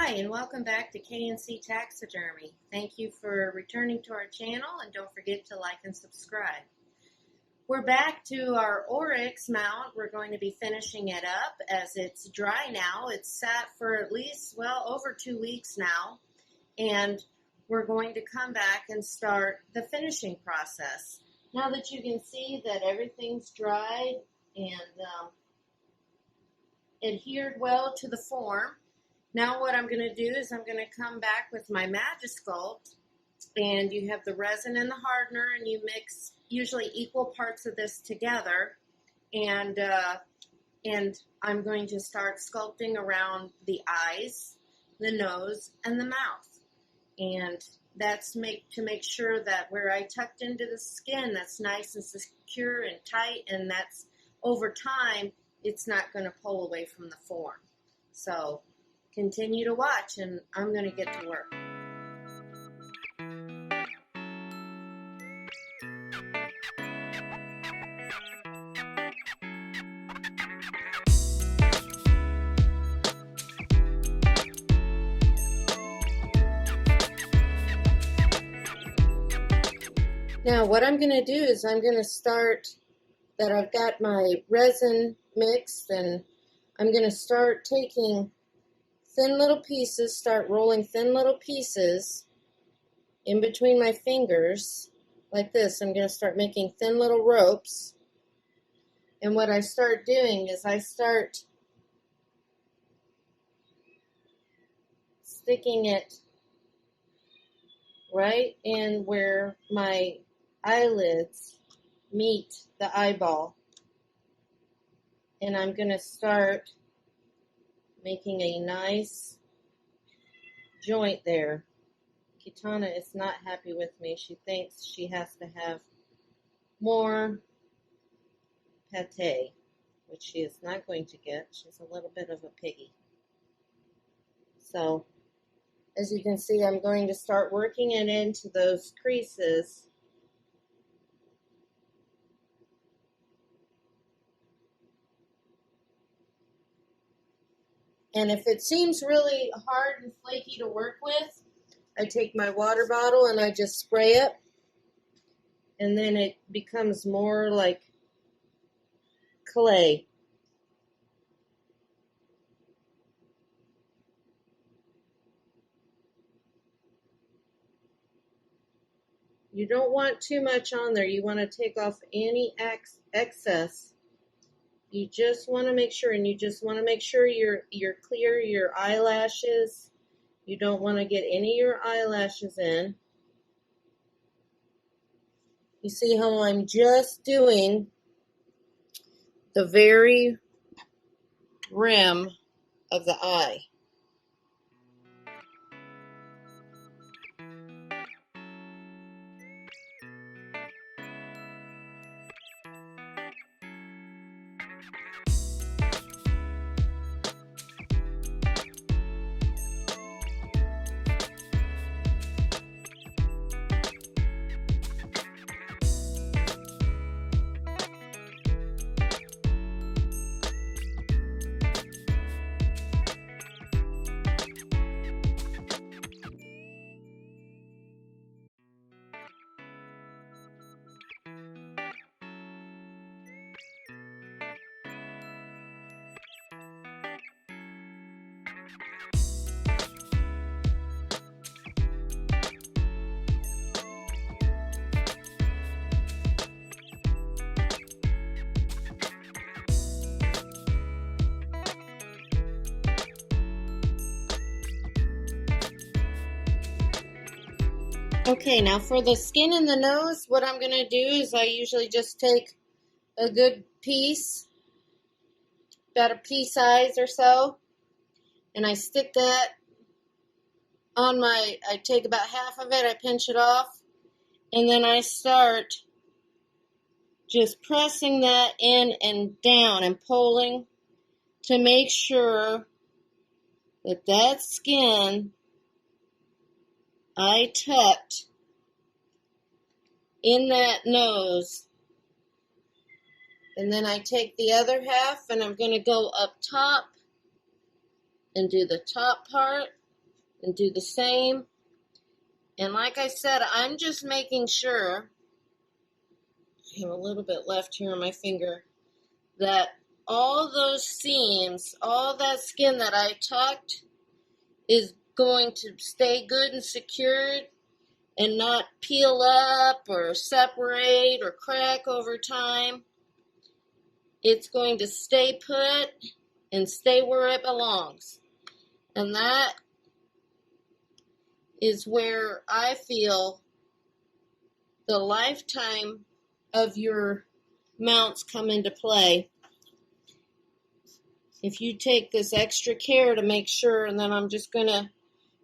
Hi, and welcome back to K&C Taxidermy. Thank you for returning to our channel, and don't forget to like and subscribe. We're back to our Oryx mount. We're going to be finishing it up as it's dry now. It's sat for at least, over 2 weeks now, and we're going to come back and start the finishing process. Now that you can see that everything's dried and adhered well to the form, now what I'm going to do is I'm going to come back with my Magic Sculpt, and you have the resin and the hardener, and you mix usually equal parts of this together, and I'm going to start sculpting around the eyes, the nose, and the mouth, and that's to make sure that where I tucked into the skin, that's nice and secure and tight, and that's over time it's not going to pull away from the form. So continue to watch, and I'm going to get to work. Now what I'm going to do is I'm going to start that I've got my resin mixed, and I'm going to start taking thin little pieces, start rolling thin little pieces in between my fingers like this. I'm going to start making thin little ropes, and what I start doing is I start sticking it right in where my eyelids meet the eyeball, and I'm going to start making a nice joint there. Kitana is not happy with me. She thinks she has to have more pate, which she is not going to get. She's a little bit of a piggy. So, as you can see, I'm going to start working it into those creases. And if it seems really hard and flaky to work with, I take my water bottle and I just spray it, and then it becomes more like clay. You don't want too much on there. You want to take off any excess. You just want to make sure, and you just want to make sure you're clear your eyelashes. You don't want to get any of your eyelashes in. You see how I'm just doing the very rim of the eye. Okay, now for the skin and the nose, what I'm going to do is I usually just take a good piece, about a pea size or so, and I stick that on I take about half of it, I pinch it off, and then I start just pressing that in and down and pulling to make sure that that skin I tucked in that nose. And then I take the other half and I'm going to go up top and do the top part. and do the same. And like I said, I'm just making sure, I have a little bit left here on my finger, that all those seams, all that skin that I tucked is going to stay good and secured and not peel up or separate or crack over time. It's going to stay put and stay where it belongs. And that is where I feel the lifetime of your mounts come into play. If you take this extra care to make sure, and then I'm just going to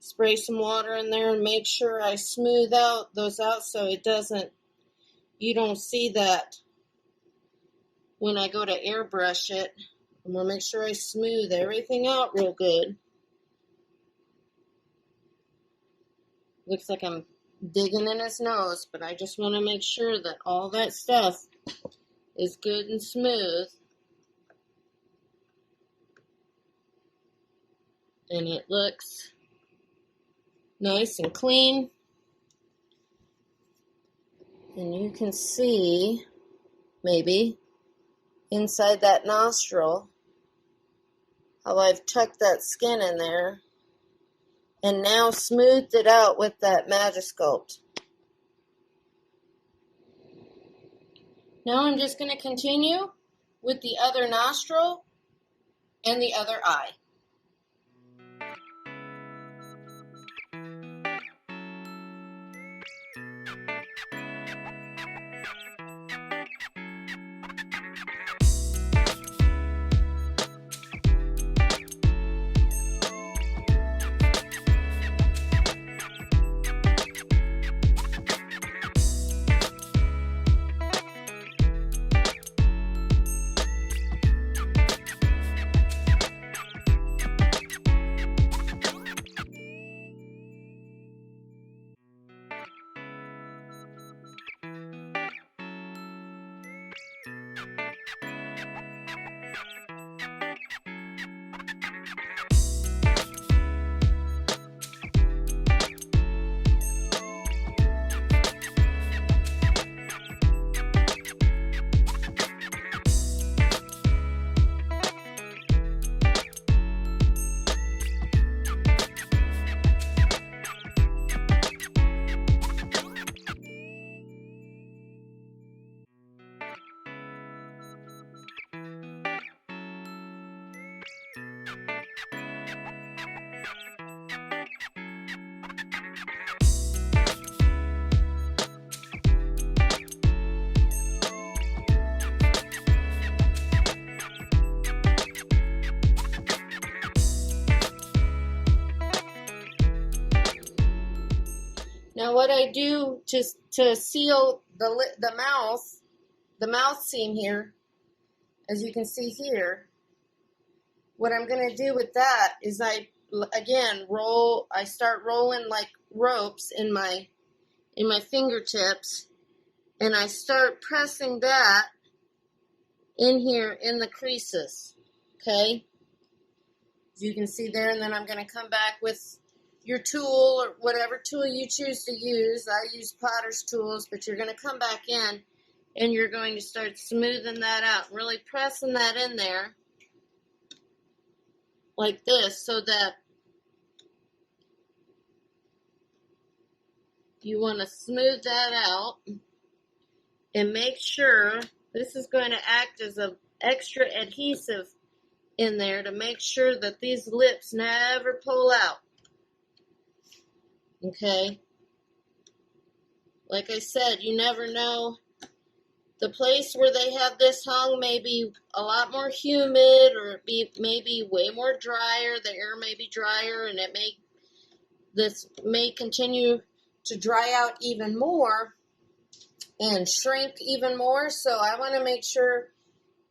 spray some water in there and make sure I smooth out those out so it doesn't, you don't see that when I go to airbrush it. I'm going to make sure I smooth everything out real good. Looks like I'm digging in his nose, but I just want to make sure that all that stuff is good and smooth. And it looks nice and clean. And you can see, maybe, inside that nostril, how I've tucked that skin in there and now smoothed it out with that Magic Sculpt. Now I'm just going to continue with the other nostril and the other eye. Now what I do to seal the mouth seam here, as you can see here, what I'm going to do with that is I start rolling like ropes in my fingertips, and I start pressing that in here in the creases, okay? As you can see there, and then I'm going to come back with your tool or whatever tool you choose to use. I use potter's tools, but you're going to come back in and you're going to start smoothing that out, really pressing that in there like this, so that you want to smooth that out and make sure this is going to act as an extra adhesive in there to make sure that these lips never pull out. Okay, like I said, you never know. The place where they have this hung may be a lot more humid, or may be way more drier. The air may be drier, and this may continue to dry out even more and shrink even more. So I want to make sure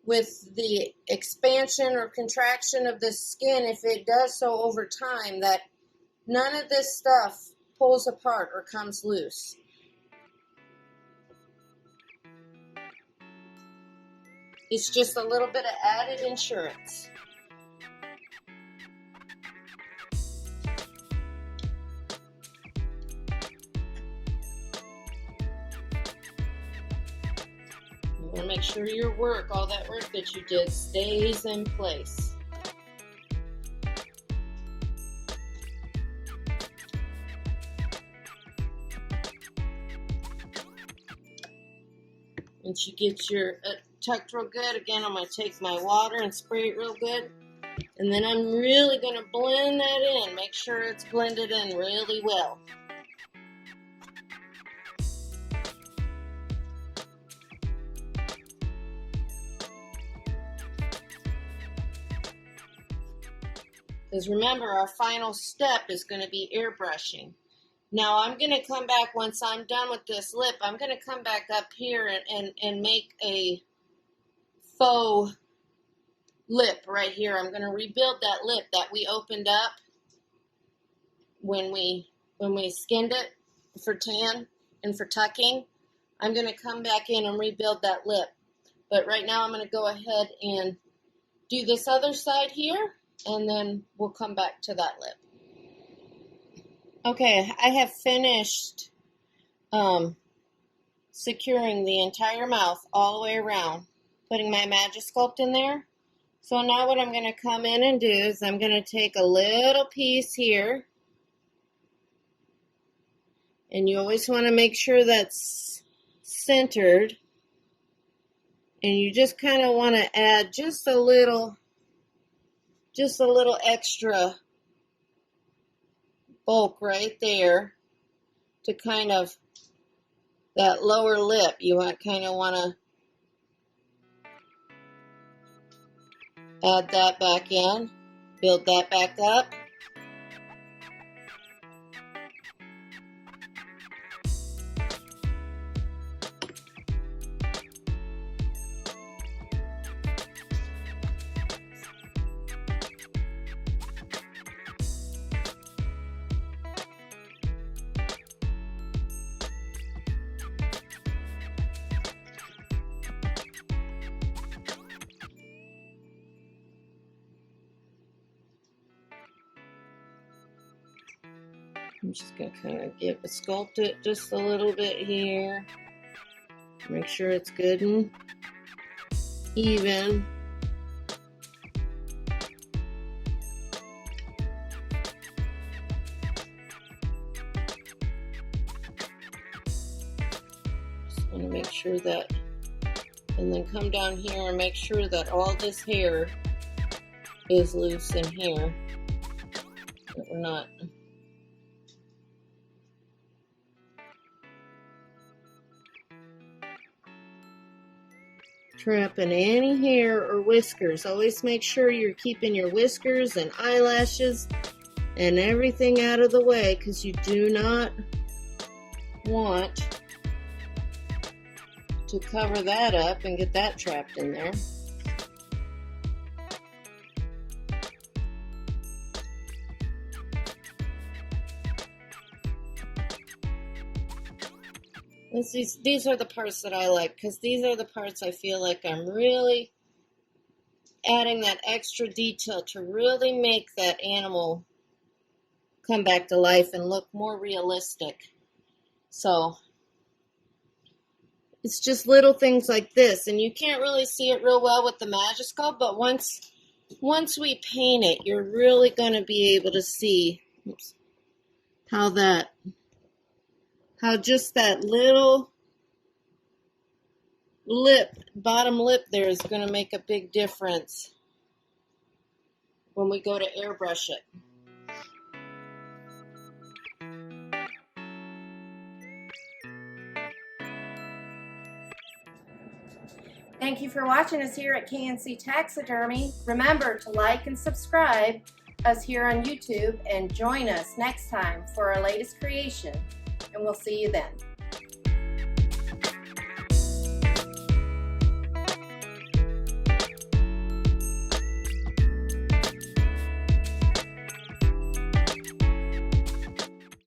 with the expansion or contraction of the skin, if it does so over time, that none of this stuff pulls apart or comes loose. It's just a little bit of added insurance. You want to make sure your work, all that work that you did, stays in place. Once you get your tucked real good, again, I'm going to take my water and spray it real good. And then I'm really going to blend that in. Make sure it's blended in really well. Because remember, our final step is going to be airbrushing. Now I'm going to come back once I'm done with this lip. I'm going to come back up here and make a faux lip right here. I'm going to rebuild that lip that we opened up when we skinned it for tan and for tucking. I'm going to come back in and rebuild that lip. But right now I'm going to go ahead and do this other side here, and then we'll come back to that lip. Okay, I have finished securing the entire mouth all the way around, putting my Magic Sculpt in there. So now what I'm going to come in and do is I'm going to take a little piece here, and you always want to make sure that's centered, and you just kind of want to add just a little extra bulk right there to kind of that lower lip. You kind of want to add that back in, build that back up. I'm just going to kind of sculpt it just a little bit here. Make sure it's good and even. Just want to make sure that, and then come down here and make sure that all this hair is loose in here, that we're not trapping any hair or whiskers. Always make sure you're keeping your whiskers and eyelashes and everything out of the way, because you do not want to cover that up and get that trapped in there. These are the parts that I like, because these are the parts I feel like I'm really adding that extra detail to really make that animal come back to life and look more realistic. So it's just little things like this, and you can't really see it real well with the Magic Sculpt, but once we paint it, you're really going to be able to see how just that little bottom lip there is going to make a big difference when we go to airbrush it. Thank you for watching us here at K&C Taxidermy. Remember to like and subscribe us here on YouTube, and join us next time for our latest creation. And we'll see you then.